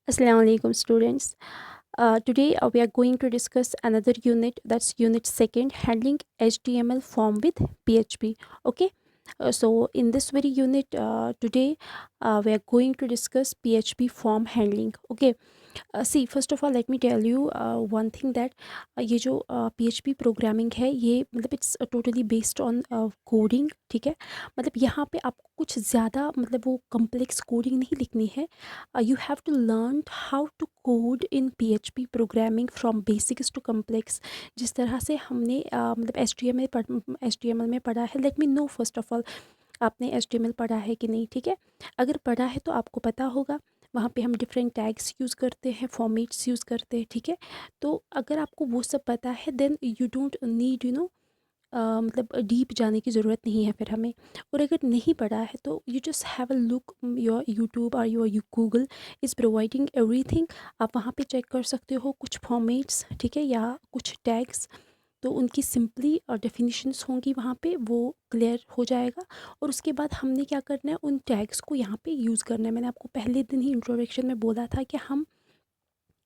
Assalamu alaikum students. Today we are going to discuss another unit, that's unit second, handling HTML form with PHP. Okay. So in this very unit today we are going to discuss PHP form handling. Okay. See first of all let me tell you one thing that ये जो PHP programming है ये मतलब it's totally based on coding, ठीक है। मतलब यहाँ पे आपको कुछ ज़्यादा मतलब वो कम्प्लेक्स कोडिंग नहीं लिखनी है। You have to learn how to code in PHP programming from basics to complex. जिस तरह से हमने मतलब HTML में पढ़ा है, let me know first of all आपने HTML पढ़ा है कि नहीं, ठीक है। अगर पढ़ा है तो आपको पता होगा वहाँ पे हम डिफरेंट टैग्स यूज़ करते हैं, फॉर्मेट्स यूज़ करते हैं, ठीक है। तो अगर आपको वो सब पता है देन यू डोंट नीड मतलब डीप जाने की ज़रूरत नहीं है फिर हमें। और अगर नहीं पढ़ा है तो you just have a look, your YouTube और your Google is providing everything. आप वहाँ पे चेक कर सकते हो कुछ फॉर्मेट्स, ठीक है, या कुछ टैग्स। तो उनकी सिंपली डेफिनेशंस होंगी वहाँ पे, वो क्लियर हो जाएगा। और उसके बाद हमने क्या करना है, उन टैग्स को यहाँ पे यूज़ करना है। मैंने आपको पहले दिन ही इंट्रोडक्शन में बोला था कि हम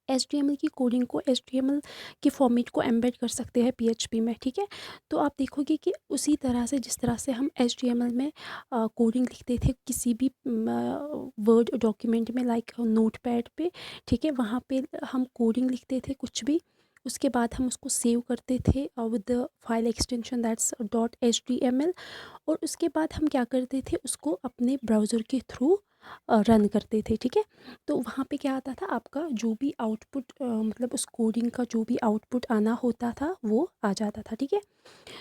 HTML की कोडिंग को, HTML के फॉर्मेट को एम्बेड कर सकते हैं PHP में, ठीक है। तो आप देखोगे कि उसी तरह से जिस तरह से हम HTML में कोडिंग लिखते थे किसी भी वर्ड डॉक्यूमेंट में, लाइक नोटपैड पे, ठीक है, वहाँ पे हम कोडिंग लिखते थे कुछ भी। उसके बाद हम उसको सेव करते थे with the file extension that's .html। और उसके बाद हम क्या करते थे, उसको अपने ब्राउज़र के थ्रू रन करते थे, ठीक है। तो वहाँ पे क्या आता था, आपका जो भी आउटपुट मतलब उस कोडिंग का जो भी आउटपुट आना होता था वो आ जाता था, ठीक है।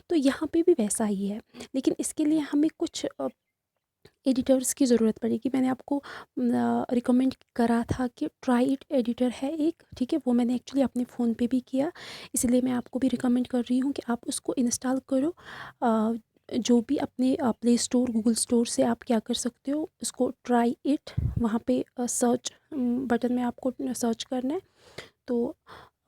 तो यहाँ पे भी वैसा ही है, लेकिन इसके लिए हमें कुछ एडिटर्स की ज़रूरत पड़ेगी। मैंने आपको रिकमेंड करा था कि ट्राई इट एडिटर है एक, ठीक है, वो मैंने एक्चुअली अपने फ़ोन पे भी किया, इसलिए मैं आपको भी रिकमेंड कर रही हूँ कि आप उसको इंस्टॉल करो। जो भी अपने प्ले स्टोर, गूगल स्टोर से आप क्या कर सकते हो, उसको ट्राई इट, वहाँ पे सर्च बटन में आपको सर्च करना है। तो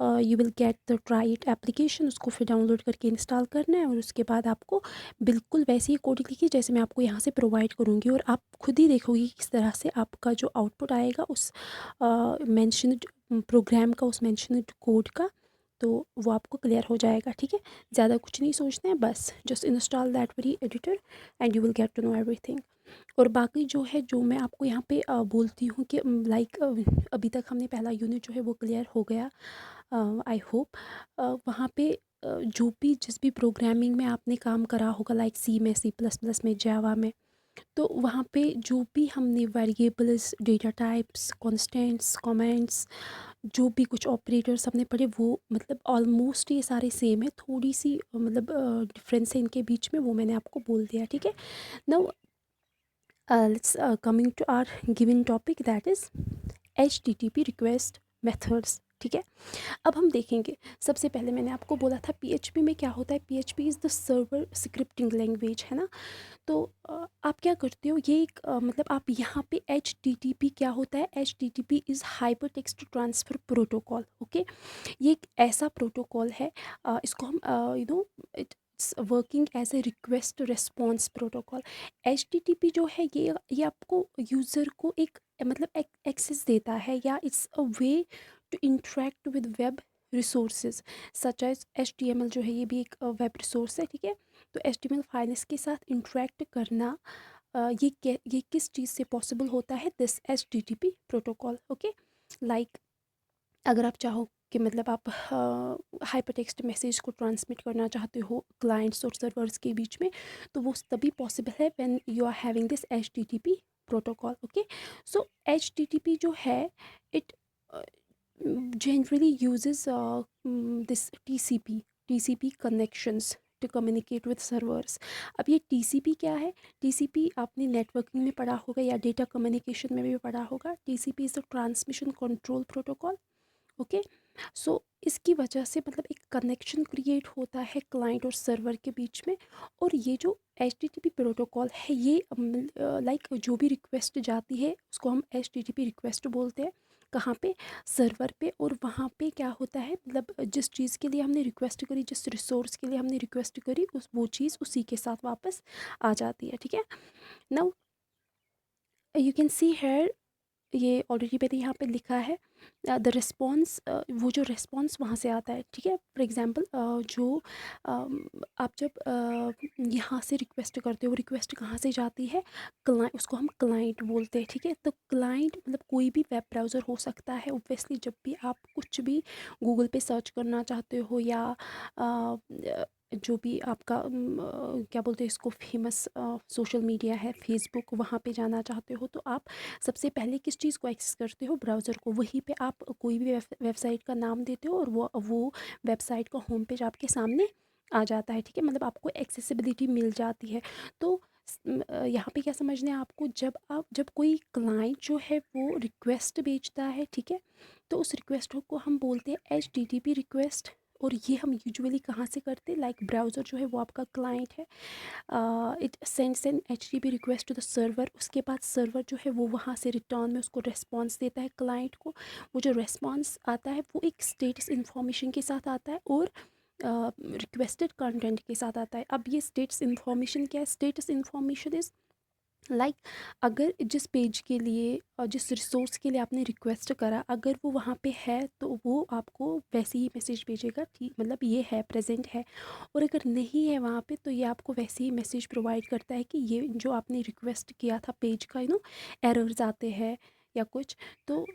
you will get the try it application, उसको फिर डाउनलोड करके इंस्टॉल करना है। और उसके बाद आपको बिल्कुल वैसे ही कोडिंग लिखी जैसे मैं आपको यहाँ से प्रोवाइड करूँगी, और आप खुद ही देखोगे किस तरह से आपका जो आउटपुट आएगा उस मेंशन्ड प्रोग्राम का, उस मेंशन्ड कोड का, तो वो आपको क्लियर हो जाएगा, ठीक है। ज़्यादा कुछ नहीं सोचना है, बस just install that very editor and you will get to know everything. और बाकी जो है, जो मैं आपको यहाँ पे बोलती हूँ कि लाइक अभी तक हमने पहला यूनिट जो है वो क्लियर हो गया, आई होप। वहाँ पे जो भी जिस भी प्रोग्रामिंग में आपने काम करा होगा, लाइक सी में, C++ में, जावा में, तो वहाँ पे जो भी हमने variables, data types, constants, comments, जो भी कुछ ऑपरेटर्स हमने पढ़े वो मतलब ऑलमोस्ट ये सारे सेम है। थोड़ी सी मतलब डिफरेंस है इनके बीच में, वो मैंने आपको बोल दिया, ठीक है। Now let's coming to our given topic, that is HTTP request methods, ठीक है। अब हम देखेंगे, सबसे पहले मैंने आपको बोला था PHP में क्या होता है। PHP is the server scripting language, है ना। तो आप क्या करते हो, ये एक मतलब आप यहाँ पे HTTP क्या होता है, HTTP is hyper text transfer protocol, okay. ये एक ऐसा प्रोटोकॉल है, इसको हम it's working as a request response protocol. HTTP जो है ये आपको यूज़र को एक मतलब एक्सेस देता है, या it's a way to interact with web resources such as HTML जो है ये भी एक वेब रिसोर्स है, ठीक है। तो HTML फाइल्स के साथ इंटरेक्ट करना ये किस चीज़ से पॉसिबल होता है, this HTTP protocol, okay. Like अगर आप चाहो कि मतलब आप हाइपरटेक्स्ट मैसेज को ट्रांसमिट करना चाहते हो क्लाइंट्स और सर्वर्स के बीच में, तो वो तभी पॉसिबल है when you are having this HTTP protocol, okay. So HTTP जो है, it generally uses this TCP connections to communicate with servers। अब ये TCP क्या है, TCP आपने नेटवर्किंग में पढ़ा होगा या डेटा कम्युनिकेशन में भी पढ़ा होगा। TCP is the transmission control protocol, okay. So इसकी वजह से मतलब एक कनेक्शन क्रिएट होता है क्लाइंट और सर्वर के बीच में। और ये जो HTTP प्रोटोकॉल है ये लाइक जो भी रिक्वेस्ट जाती है उसको हम HTTP रिक्वेस्ट बोलते हैं। कहाँ पे, सर्वर पे। और वहाँ पे क्या होता है, मतलब जिस चीज़ के लिए हमने रिक्वेस्ट करी, जिस रिसोर्स के लिए हमने रिक्वेस्ट करी, उस वो चीज़ उसी के साथ वापस आ जाती है, ठीक है। Now you can see here ये ऑलरेडी मैंने यहाँ पे लिखा है द रिस्पॉन्स, वो जो रिस्पॉन्स वहाँ से आता है, ठीक है। फॉर एग्जांपल जो आप जब यहाँ से रिक्वेस्ट करते हो, रिक्वेस्ट कहाँ से जाती है, क्लाइंट, उसको हम क्लाइंट बोलते हैं, ठीक है। तो क्लाइंट मतलब कोई भी वेब ब्राउज़र हो सकता है। ऑब्वियसली जब भी आप कुछ भी गूगल पे सर्च करना चाहते हो या जो भी आपका क्या बोलते हैं इसको, फेमस सोशल मीडिया है फेसबुक, वहाँ पे जाना चाहते हो, तो आप सबसे पहले किस चीज़ को एक्सेस करते हो, ब्राउज़र को। वहीं पे आप कोई भी वेबसाइट का नाम देते हो और वो वेबसाइट का होम पेज आपके सामने आ जाता है, ठीक है। मतलब आपको एक्सेसिबिलिटी मिल जाती है। तो यहाँ पे क्या समझना है आपको, जब कोई क्लाइंट जो है वो रिक्वेस्ट भेजता है, ठीक है, तो उस रिक्वेस्ट को हम बोलते हैं HTTP रिक्वेस्ट। और ये हम यूजुअली कहाँ से करते हैं, लाइक ब्राउज़र जो है वो आपका क्लाइंट है, it sends an HTTP request to the server. उसके बाद सर्वर जो है वो वहाँ से रिटर्न में उसको रेस्पॉन्स देता है क्लाइंट को। वो जो रेस्पॉन्स आता है वो एक स्टेटस इन्फॉर्मेशन के साथ आता है और रिक्वेस्टेड कंटेंट के साथ आता है। अब ये स्टेटस इन्फॉर्मेशन क्या है, स्टेटस इन्फॉर्मेशन इज़ लाइक अगर जिस पेज के लिए और जिस रिसोर्स के लिए आपने रिक्वेस्ट करा, अगर वो वहाँ पे है तो वो आपको वैसे ही मैसेज भेजेगा, ठीक, मतलब ये है, प्रेजेंट है। और अगर नहीं है वहाँ पे तो ये आपको वैसे ही मैसेज प्रोवाइड करता है कि ये जो आपने रिक्वेस्ट किया था पेज का, एरर्स आते हैं या कुछ, तो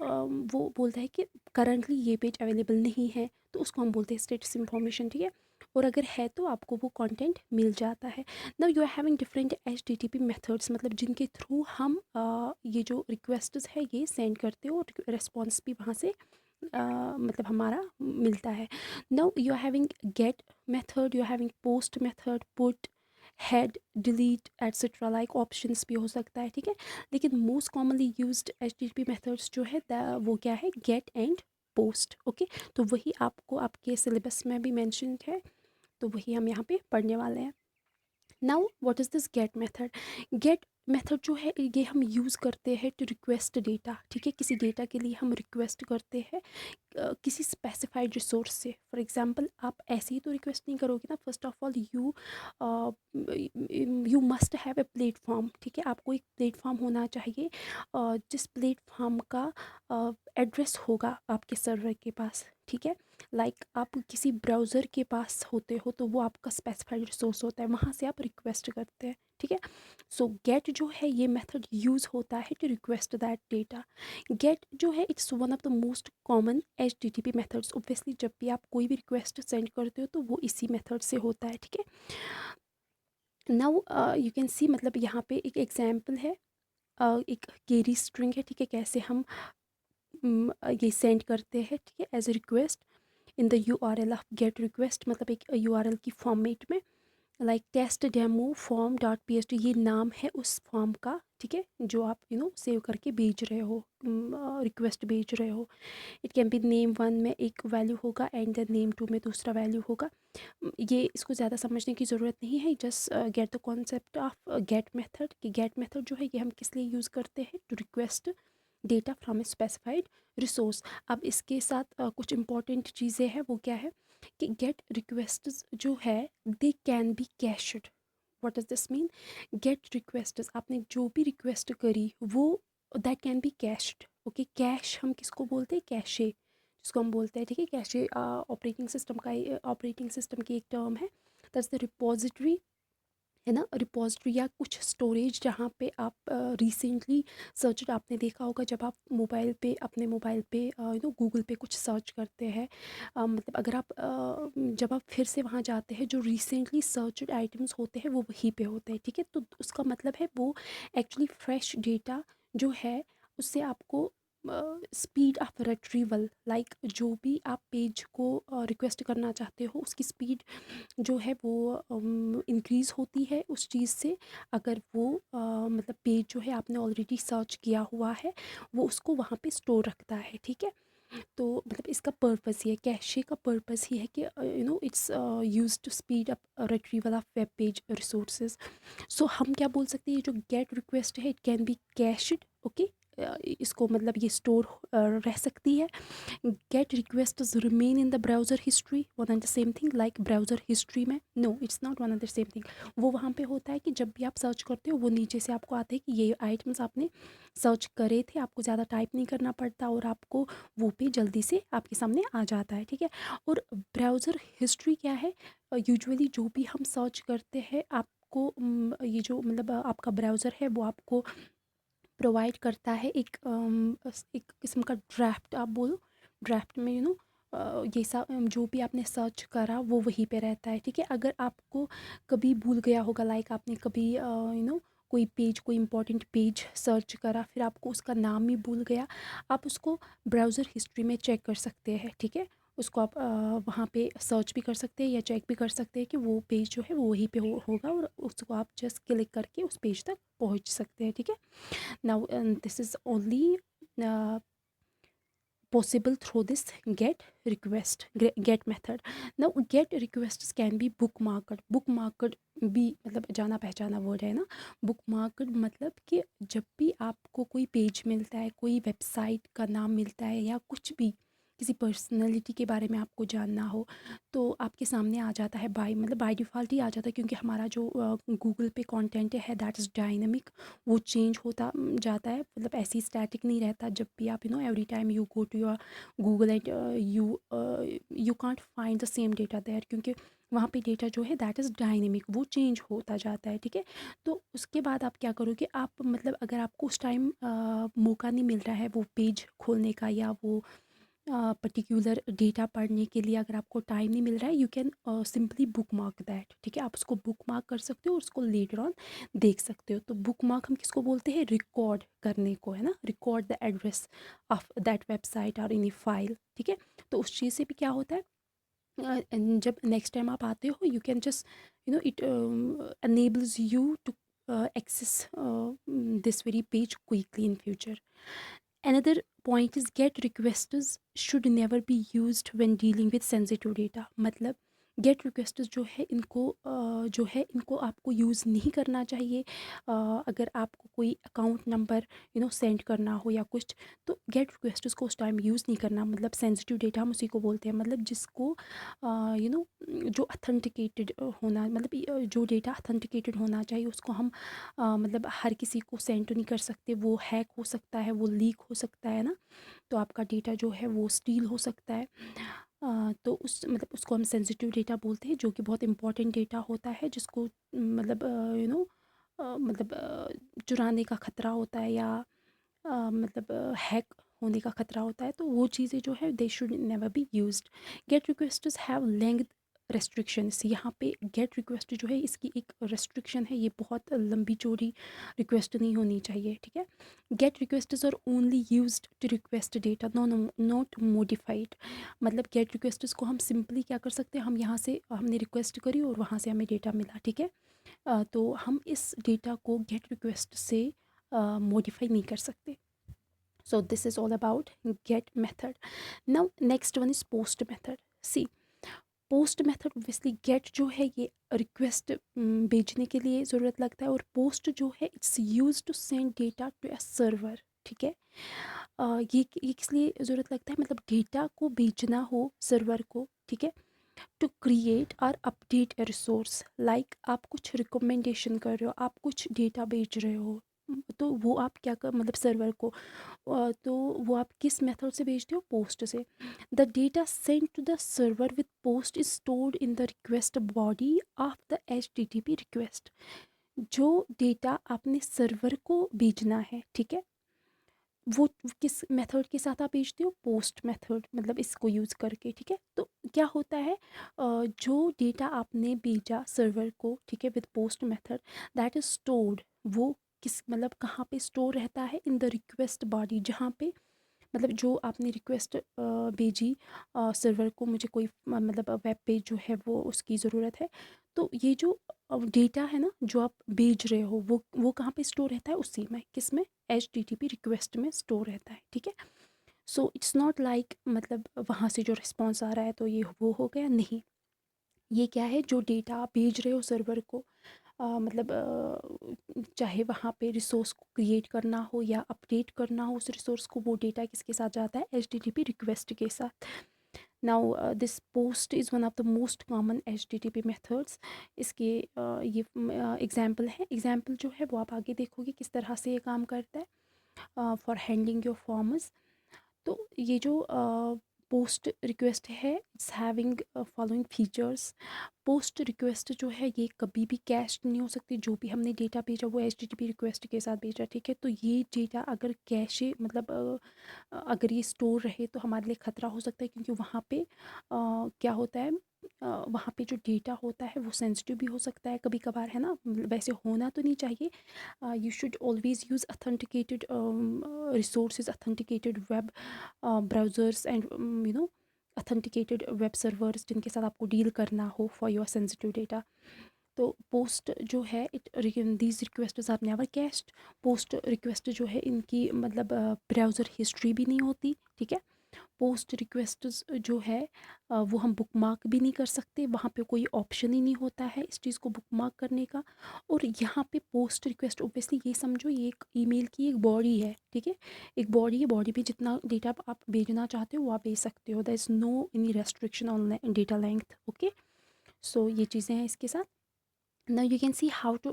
वो बोलता है कि करंटली ये पेज अवेलेबल नहीं है, तो उसको हम बोलते हैं स्टेटस इन्फॉर्मेशन, ठीक है। और अगर है तो आपको वो कंटेंट मिल जाता है। Now you are having different HTTP methods, मतलब जिनके थ्रू हम ये जो रिक्वेस्ट्स है ये सेंड करते हो और रिस्पॉन्स भी वहाँ से मतलब हमारा मिलता है। Now you are having get method, you are having post method, put, head, delete etcetera, like options भी हो सकता है, ठीक है। लेकिन most commonly used HTTP methods जो है वो क्या है, गेट एंड पोस्ट, ओके। तो वही आपको आपके सिलेबस में भी मैंशन है, तो वही हम यहाँ पे पढ़ने वाले हैं। Now what is this get method. Gate method जो है ये हम यूज़ करते हैं टू रिक्वेस्ट डेटा, ठीक है। किसी डेटा के लिए हम रिक्वेस्ट करते हैं किसी स्पेसिफाइड रिसोर्स से। फॉर एग्जांपल आप ऐसे ही तो रिक्वेस्ट नहीं करोगे ना, first of all you must have a platform, ठीक है। आपको एक प्लेटफॉर्म होना चाहिए जिस प्लेटफॉर्म का एड्रेस होगा आपके सर्वर के पास, ठीक है। लाइक आप किसी ब्राउज़र के पास होते हो तो वो आपका स्पेसिफाइड रिसोर्स होता है, वहाँ से आप रिक्वेस्ट करते हैं, ठीक है। सो गेट जो है ये मेथड यूज़ होता है to request that data. Get जो है it's one of the most common HTTP methods. Obviously जब भी आप कोई भी रिक्वेस्ट सेंड करते हो तो वो इसी मेथड से होता है, ठीक है। नाउ यू कैन सी, मतलब यहाँ पे एक एग्जांपल है, एक केरी स्ट्रिंग है, ठीक है, कैसे हम ये सेंड करते हैं, ठीक है, as a request in the URL of get request, मतलब एक URL की फॉर्मेट में, like test demo form dot PHP, ये नाम है उस फॉर्म का, ठीक है, जो आप सेव करके भेज रहे हो, रिक्वेस्ट भेज रहे हो। इट कैन बी नेम 1 में एक वैल्यू होगा एंड द नेम 2 में दूसरा वैल्यू होगा। ये इसको ज़्यादा समझने की ज़रूरत नहीं है, just get the concept of get method. कि गेट मेथड जो है ये हम किस लिए यूज़ करते हैं, to request data from a specified resource. अब इसके साथ कुछ इंपॉर्टेंट चीज़ें हैं, वो क्या है कि गेट रिक्वेस्ट जो है they can be cached. What does this mean, gate request, आपने जो भी रिक्वेस्ट करी वो that can be cached, okay. Cash हम किसको बोलते हैं, कैशे जिसको हम बोलते हैं, ठीक है। कैशे ऑपरेटिंग सिस्टम की एक टर्म है, दैट्स द रिपोजिटरी, है ना, रिपोजिटरी या कुछ स्टोरेज जहाँ पे आप रिसेंटली सर्च, आपने देखा होगा जब आप मोबाइल पे, अपने मोबाइल पे गूगल पे कुछ सर्च करते हैं, मतलब अगर आप जब आप फिर से वहाँ जाते हैं, जो रिसेंटली सर्चड आइटम्स होते हैं वो वहीं पे होते हैं, ठीक है। तो उसका मतलब है वो एक्चुअली फ्रेश डेटा जो है उससे आपको स्पीड ऑफ रिट्रीवल, लाइक जो भी आप पेज को रिक्वेस्ट करना चाहते हो उसकी स्पीड जो है वो इंक्रीज़ होती है उस चीज़ से, अगर वो मतलब पेज जो है आपने ऑलरेडी सर्च किया हुआ है वो उसको वहाँ पे स्टोर रखता है, ठीक है। तो मतलब इसका पर्पस ये है, कैशे का पर्पस ही है कि its use to speed up retrieval of web page resources. So हम क्या बोल सकते हैं, ये जो गेट रिक्वेस्ट है it can be cached, okay, इसको मतलब ये स्टोर रह सकती है। Get request remain in the browser history, one and the same thing like browser history में, no it's not one and the same thing. वो वहाँ पे होता है कि जब भी आप सर्च करते हो वो नीचे से आपको आते हैं कि ये आइटम्स आपने सर्च करे थे, आपको ज़्यादा टाइप नहीं करना पड़ता और आपको वो पे जल्दी से आपके सामने आ जाता है, ठीक है। और ब्राउज़र हिस्ट्री क्या है, यूजुअली जो भी हम सर्च करते हैं आपको ये जो मतलब आपका ब्राउज़र है वो आपको प्रोवाइड करता है एक किस्म का ड्राफ्ट, आप बोलो ड्राफ्ट में ये सब जो भी आपने सर्च करा वो वहीं पे रहता है, ठीक है। अगर आपको कभी भूल गया होगा, लाइक आपने कभी कोई पेज, कोई इंपॉर्टेंट पेज सर्च करा, फिर आपको उसका नाम ही भूल गया, आप उसको ब्राउज़र हिस्ट्री में चेक कर सकते हैं, ठीक है। उसको आप वहाँ पे सर्च भी कर सकते हैं या चेक भी कर सकते हैं कि वो पेज जो है वो वहीं पे होगा, और उसको आप जस्ट क्लिक करके उस पेज तक पहुँच सकते हैं, ठीक है। Now, this is only uh, possible through this get method. Now get requests can be bookmarked. Bookmarked भी मतलब जाना पहचाना वर्ड है ना। bookmarked मतलब कि जब भी आपको कोई पेज मिलता है, कोई वेबसाइट का नाम मिलता है या कुछ भी किसी पर्सनैलिटी के बारे में आपको जानना हो, तो आपके सामने आ जाता है बाय डिफ़ॉल्ट ही आ जाता है, क्योंकि हमारा जो गूगल पे कंटेंट है दैट इज़ डायनामिक, वो चेंज होता जाता है, मतलब ऐसे ही स्टैटिक नहीं रहता। जब भी आप every time you go to your Google and you can't find the same data there, क्योंकि वहाँ पे डेटा जो है दैट इज़ डायनेमिक, वो चेंज होता जाता है, ठीक है। तो उसके बाद आप क्या करोगे, आप मतलब अगर आपको उस टाइम मौका नहीं मिल रहा है वो पेज खोलने का या वो पर्टिकुलर डेटा पढ़ने के लिए, अगर आपको टाइम नहीं मिल रहा है, you can simply book mark that, ठीक है। आप उसको बुक मार्क कर सकते हो और उसको लेटर ऑन देख सकते हो। तो बुक मार्क हम किसको बोलते हैं, रिकॉर्ड करने को, है ना, record the address of that website और इन फाइल, ठीक है। तो उस चीज़ से भी क्या होता है, जब नेक्स्ट टाइम आप आते हो you can just it enables you to access this very page quickly in future. Another point is get requests should never be used when dealing with sensitive data. मतलब गेट रिक्वेस्ट जो है इनको आपको use नहीं करना चाहिए। अगर आपको कोई अकाउंट नंबर सेंड करना हो या कुछ, तो गेट रिक्वेस्ट को उस टाइम यूज़ नहीं करना। मतलब सेंसिटिव डेटा हम उसी को बोलते हैं, मतलब जिसको जो अथेंटिकेटेड होना, मतलब जो डेटा अथेंटिकेटेड होना चाहिए उसको हम मतलब हर किसी को सेंड तो नहीं कर सकते, वो हैक हो सकता है, वो लीक हो सकता है ना, तो आपका डेटा जो है वो स्टील हो सकता है। तो उस मतलब उसको हम सेंसिटिव डेटा बोलते हैं, जो कि बहुत इंपॉर्टेंट डेटा होता है, जिसको मतलब मतलब चुराने का ख़तरा होता है या मतलब हैक होने का ख़तरा होता है। तो वो चीज़ें जो है they should never be used. Get requests have length restrictions. यहाँ पे गेट रिक्वेस्ट जो है इसकी एक रेस्ट्रिक्शन है, ये बहुत लंबी चौड़ी रिक्वेस्ट नहीं होनी चाहिए, ठीक है। Get requests are only used to request data, not modified. मतलब गेट रिक्वेस्ट्स को हम सिंपली क्या कर सकते हैं, हम यहाँ से हमने रिक्वेस्ट करी और वहाँ से हमें डेटा मिला, ठीक है। तो हम इस डेटा को गेट रिक्वेस्ट से मॉडिफाई नहीं कर सकते। So this is all about get method. Now next one is post method. See, post method obviously, get जो है ये रिक्वेस्ट भेजने के लिए ज़रूरत लगता है, और पोस्ट जो है it's use to send data to a server, ठीक है। ये किस लिए ज़रूरत लगता है, मतलब डेटा को भेजना हो सर्वर को, ठीक है, टू क्रिएट और अपडेट ए रिसोर्स। लाइक आप कुछ रिकमेंडेशन कर रहे हो, आप कुछ डेटा भेज रहे हो, तो वो आप क्या कर मतलब सर्वर को, तो वो आप किस मेथड से भेजते हो, पोस्ट से। The data send to the server with post is stored in the request body of the HTTP request. जो डेटा आपने सर्वर को भेजना है, ठीक है, वो किस मेथड के साथ आप भेजते हो, पोस्ट मेथड, मतलब इसको यूज़ करके, ठीक है। तो क्या होता है, जो डेटा आपने भेजा सर्वर को, ठीक है, with post method, that is stored, वो किस मतलब कहाँ पे स्टोर रहता है, इन द रिक्वेस्ट बॉडी, जहाँ पे मतलब जो आपने रिक्वेस्ट भेजी सर्वर को, मुझे कोई मतलब वेब पेज जो है वो उसकी ज़रूरत है, तो ये जो डेटा है ना जो आप भेज रहे हो, वो कहाँ पे स्टोर रहता है, उसी में, किस में, HTTP रिक्वेस्ट में स्टोर रहता है, ठीक है। सो इट्स नॉट लाइक मतलब वहाँ से जो रिस्पॉन्स आ रहा है तो ये वो हो गया, नहीं। ये क्या है, जो डेटा आप भेज रहे हो सर्वर को, मतलब चाहे वहाँ पे रिसोर्स को क्रिएट करना हो या अपडेट करना हो उस रिसोर्स को, वो डेटा किसके साथ जाता है, HTTP रिक्वेस्ट के साथ। Now this post is one of the most common HTTP methods. इसके ये एग्जांपल है, एग्जांपल जो है वो आप आगे देखोगे किस तरह से ये काम करता है फॉर हैंडलिंग योर फॉर्म्स। तो ये जो पोस्ट रिक्वेस्ट है it's having following features. Post request जो है ये कभी भी कैश नहीं हो सकती, जो भी हमने डेटा भेजा वो HTTP रिक्वेस्ट के साथ भेजा, ठीक है। तो ये डेटा अगर कैशे मतलब अगर ये स्टोर रहे तो हमारे लिए ख़तरा हो सकता है, क्योंकि वहाँ पे क्या होता है, वहाँ पे जो डेटा होता है वो सेंसिटिव भी हो सकता है कभी कभार, है ना। वैसे होना तो नहीं चाहिए। You should always use authenticated resources, authenticated web browsers, and authenticated web servers जिनके साथ आपको डील करना हो for your sensitive data। तो पोस्ट जो है it these request are never cached. Post request जो है इनकी मतलब ब्राउज़र हिस्ट्री भी नहीं होती, ठीक है। पोस्ट रिक्वेस्ट जो है वो हम बुक मार्क भी नहीं कर सकते, वहाँ पे कोई ऑप्शन ही नहीं होता है इस चीज़ को बुक मार्क करने का। और यहाँ पे पोस्ट रिक्वेस्ट ओब्वियसली ये समझो ये एक ईमेल की एक बॉडी है, ठीक है। एक बॉडी है, बॉडी पे जितना डेटा आप भेजना चाहते हो वो आप भेज सकते हो, there is no any restriction on data length, okay. So ये चीज़ें हैं इसके साथ। now you can see how to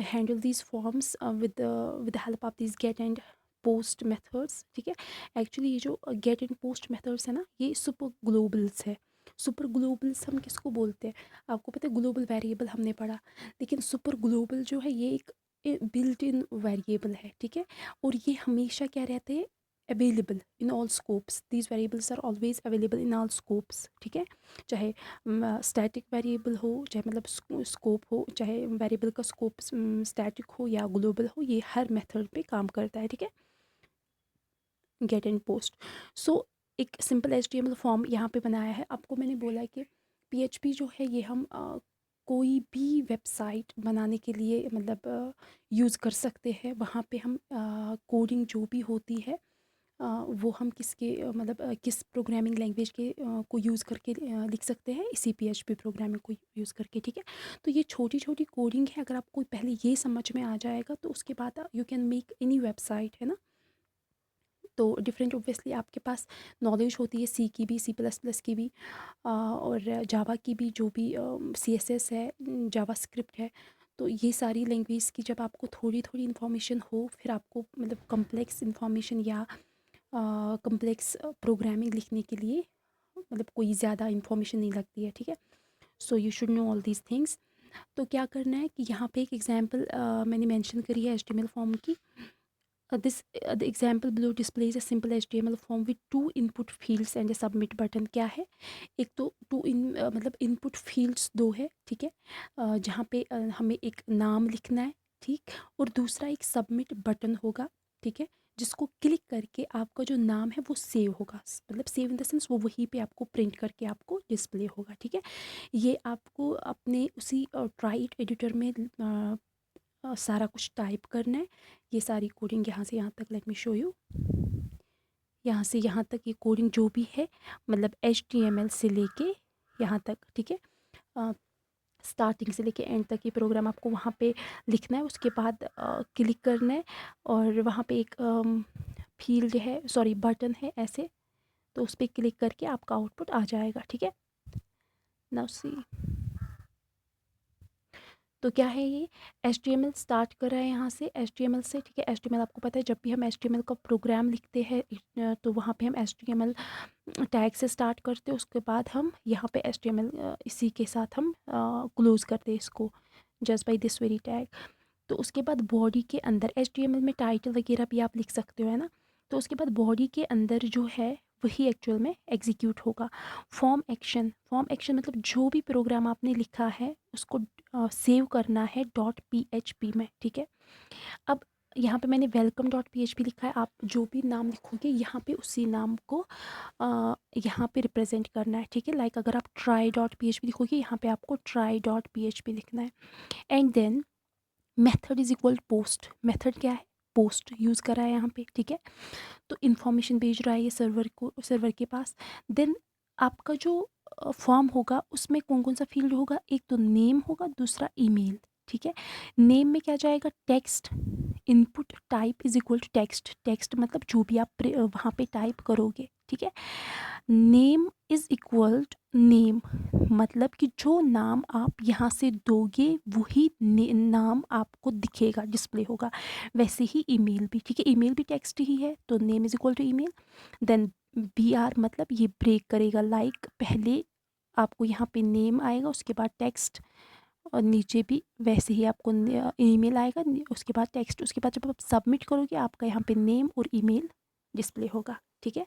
handle these forms with the help of these get and post methods, ठीक है। एक्चुअली ये जो गेट एंड पोस्ट मेथड्स है ना ये सुपर ग्लोबल्स है। सुपर ग्लोबल्स हम किसको बोलते हैं, आपको पता है, ग्लोबल वेरिएबल हमने पढ़ा, लेकिन सुपर ग्लोबल जो है ये एक बिल्ट इन वेरिएबल है, ठीक है। और ये हमेशा क्या रहते हैं, available in all scopes, these variables are always available in all scopes, ठीक है। चाहे स्टैटिक वेरिएबल हो, चाहे मतलब स्कोप हो, चाहे वेरिएबल का स्कोप स्टैटिक हो या ग्लोबल हो, ये हर मेथड पे काम करता है, ठीक है, गेट एंड पोस्ट। सो एक सिंपल HTML फॉर्म यहाँ पे बनाया है। आपको मैंने बोला कि PHP जो है ये हम कोई भी वेबसाइट बनाने के लिए मतलब यूज़ कर सकते हैं। वहाँ पे हम कोडिंग जो भी होती है वो हम किसके मतलब किस प्रोग्रामिंग लैंग्वेज के को यूज़ करके लिख सकते हैं, इसी PHP प्रोग्रामिंग को यूज़ करके, ठीक है। तो ये छोटी छोटी कोडिंग है, अगर आपको पहले ये समझ में आ जाएगा तो उसके बाद you can make any website, है ना। तो डिफरेंट ऑब्वियसली आपके पास नॉलेज होती है सी की भी, C++ की भी और जावा की भी, जो भी CSS है, जावा स्क्रिप्ट है। तो ये सारी लैंग्वेज की जब आपको थोड़ी थोड़ी इन्फॉर्मेशन हो, फिर आपको मतलब कम्प्लेक्स इन्फॉर्मेशन या कम्प्लेक्स प्रोग्रामिंग लिखने के लिए मतलब कोई ज़्यादा इन्फॉर्मेशन नहीं लगती है, ठीक है। So you should know all these things. तो क्या करना है कि यहाँ पे एक एग्जांपल मैंने मेंशन करी है HTML फॉर्म की। The example below displays a simple HTML form with two input fields and a submit button। क्या है, एक तो मतलब input fields दो है, ठीक है, जहाँ पे हमें एक नाम लिखना है, ठीक, और दूसरा एक सबमिट बटन होगा, ठीक है, जिसको क्लिक करके आपका जो नाम है वो सेव होगा, मतलब सेव इन द सेंस वो वहीं पे आपको प्रिंट करके आपको डिस्प्ले होगा, ठीक है। ये आपको अपने उसी ट्राइट एडिटर में सारा कुछ टाइप करना है। ये सारी कोडिंग यहाँ से यहाँ तक, लेट मी शो यू, यहाँ से यहाँ तक ये कोडिंग जो भी है मतलब HTML से लेके यहाँ तक, ठीक है, स्टार्टिंग से लेके एंड तक ये प्रोग्राम आपको वहाँ पे लिखना है। उसके बाद क्लिक करना है और वहाँ पे एक फील्ड है, सॉरी बटन है ऐसे, तो उस पर क्लिक करके आपका आउटपुट आ जाएगा, ठीक है। नाउ सी, तो क्या है ये HTML स्टार्ट कर रहा है यहाँ से HTML से, ठीक है। HTML आपको पता है जब भी हम HTML का प्रोग्राम लिखते हैं तो वहाँ पे हम HTML टैग से स्टार्ट करते हैं, उसके बाद हम यहाँ पे HTML इसी के साथ हम क्लोज़ करते हैं इसको, just by this very tag. तो उसके बाद बॉडी के अंदर HTML में टाइटल वगैरह भी आप लिख सकते हो, है ना। तो उसके बाद बॉडी के अंदर जो है वही एक्चुअल में एग्जीक्यूट होगा। फॉर्म एक्शन मतलब जो भी प्रोग्राम आपने लिखा है उसको सेव करना है .php में, ठीक है। अब यहाँ पे मैंने welcome.php लिखा है, आप जो भी नाम लिखोगे यहाँ पे उसी नाम को यहाँ पे रिप्रेजेंट करना है, ठीक है। लाइक अगर आप try.php लिखोगे यहाँ पे आपको try.php लिखना है। And then method is equal post, method क्या है, पोस्ट यूज़ करा है यहाँ पे, ठीक है। तो इन्फॉर्मेशन भेज रहा है ये सर्वर के पास। देन आपका जो फॉर्म होगा उसमें कौन कौन सा फील्ड होगा, एक तो नेम होगा, दूसरा ईमेल, ठीक है। नेम में क्या जाएगा, text, input type is equal to text, text मतलब जो भी आप वहाँ पे टाइप करोगे, ठीक है। Name is equal to name, मतलब कि जो नाम आप यहाँ से दोगे वही नाम आपको दिखेगा, डिस्प्ले होगा। वैसे ही ईमेल भी, ठीक है, ईमेल भी टेक्स्ट ही है, तो name is equal to email. Then B R मतलब ये ब्रेक करेगा, लाइक पहले आपको यहाँ पे नेम आएगा, उसके बाद टेक्स्ट, और नीचे भी वैसे ही आपको ईमेल आएगा, उसके बाद टेक्स्ट, उसके बाद जब आप सबमिट करोगे आपका यहाँ पे नेम और ईमेल डिस्प्ले होगा, ठीक है।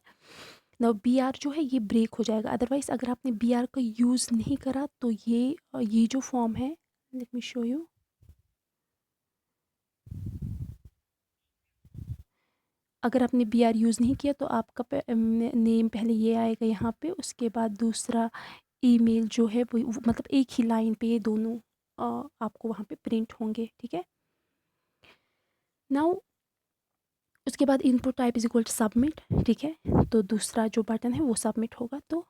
ना बी आर जो है ये ब्रेक हो जाएगा, अदरवाइज अगर आपने बी आर का यूज़ नहीं करा तो ये जो फॉर्म है, लेट मी शो यू, अगर आपने बी आर यूज़ नहीं किया तो आपका नेम पहले ये आएगा यहाँ पे, उसके बाद दूसरा ईमेल जो है वो मतलब एक ही लाइन पे ये दोनों आपको वहाँ पे प्रिंट होंगे, ठीक है। नाउ उसके बाद input type is equal to submit, ठीक है, तो दूसरा जो बटन है वो सबमिट होगा, तो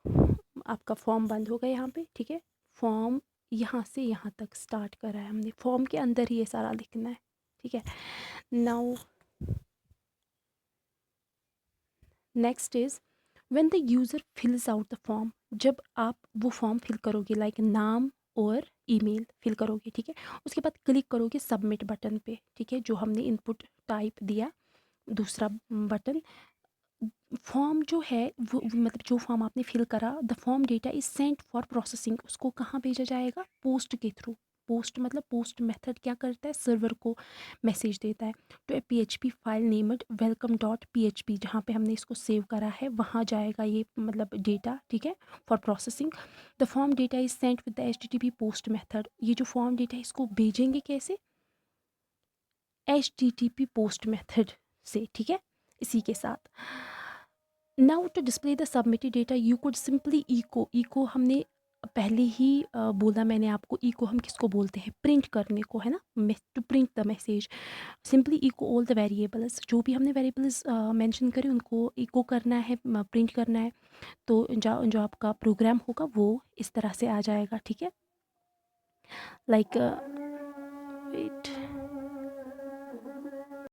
आपका फॉर्म बंद होगा यहाँ पे, ठीक है। फॉर्म यहाँ से यहाँ तक स्टार्ट करा है हमने, फॉर्म के अंदर ही ये सारा लिखना है, ठीक है। Now next is when the user fills out the form, जब आप वो फॉर्म फिल करोगे, लाइक नाम और ईमेल फिल करोगे, ठीक है, उसके बाद क्लिक करोगे सबमिट बटन पे, ठीक है, जो हमने इनपुट टाइप दिया, दूसरा बटन, फॉर्म जो है वो मतलब जो फॉर्म आपने फिल करा, the form data is sent for processing, उसको कहाँ भेजा जाएगा, पोस्ट के थ्रू। पोस्ट मतलब पोस्ट मेथड क्या करता है, सर्वर को मैसेज देता है, तो A P H P file named welcome dot P H P, जहाँ पे हमने इसको सेव करा है वहाँ जाएगा ये मतलब डेटा, ठीक है, for processing. The form data is sent with the H T T P post method, ये जो फॉर्म डेटा है इसको भेजेंगे कैसे, H T T P post method से, ठीक है, इसी के साथ। Now to display the submitted data you could simply echo हमने पहले ही बोला मैंने आपको, इको हम किसको बोलते हैं, प्रिंट करने को, है ना, to print the message. Simply echo all the variables, जो भी हमने वेरिएबल्स मेंशन करे उनको इको करना है, प्रिंट करना है, तो जो आपका प्रोग्राम होगा वो इस तरह से आ जाएगा, ठीक है। Like wait,